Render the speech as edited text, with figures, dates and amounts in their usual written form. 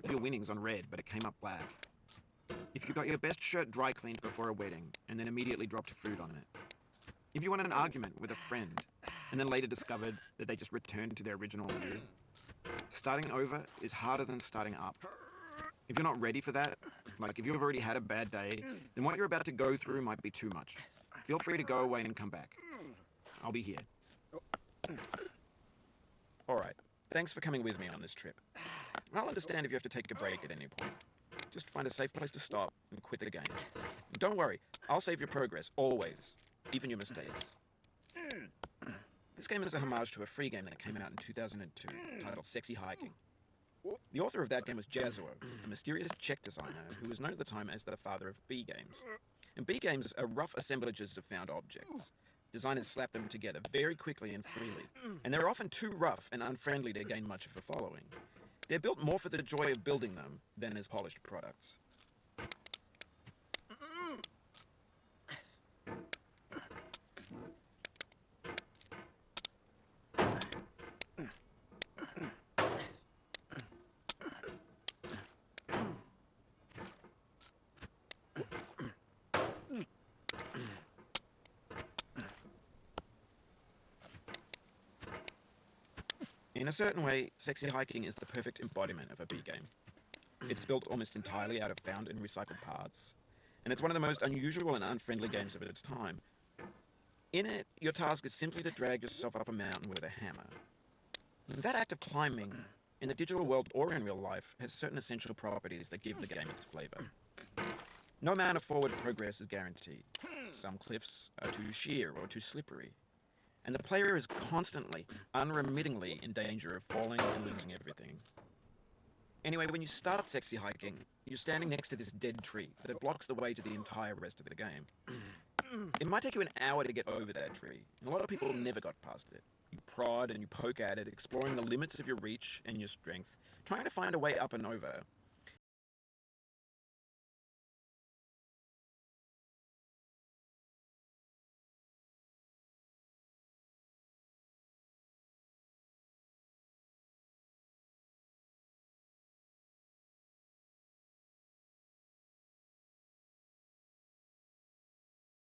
Your winnings on red, but it came up black. If you got your best shirt dry cleaned before a wedding and then immediately dropped food on it. If you won an argument with a friend and then later discovered that they just returned to their original view. Starting over is harder than starting up. If you're not ready for that, like if you've already had a bad day, then what you're about to go through might be too much. Feel free to go away and come back. I'll be here. Alright, thanks for coming with me on this trip. I'll understand if you have to take a break at any point. Just find a safe place to stop and quit the game. Don't worry, I'll save your progress, always. Even your mistakes. This game is a homage to a free game that came out in 2002, titled Sexy Hiking. The author of that game was Jazuo, a mysterious Czech designer who was known at the time as the father of B games. And B games are rough assemblages of found objects. Designers slap them together very quickly and freely, and they're often too rough and unfriendly to gain much of a following. They're built more for the joy of building them than as polished products. In a certain way, Sexy Hiking is the perfect embodiment of a B game. It's built almost entirely out of found and recycled parts, and it's one of the most unusual and unfriendly games of its time. In it, your task is simply to drag yourself up a mountain with a hammer. That act of climbing, in the digital world or in real life, has certain essential properties that give the game its flavor. No amount of forward progress is guaranteed. Some cliffs are too sheer or too slippery, and the player is constantly, unremittingly in danger of falling and losing everything. Anyway, when you start Sexy Hiking, you're standing next to this dead tree that blocks the way to the entire rest of the game. It might take you an hour to get over that tree, and a lot of people never got past it. You prod and you poke at it, exploring the limits of your reach and your strength, trying to find a way up and over,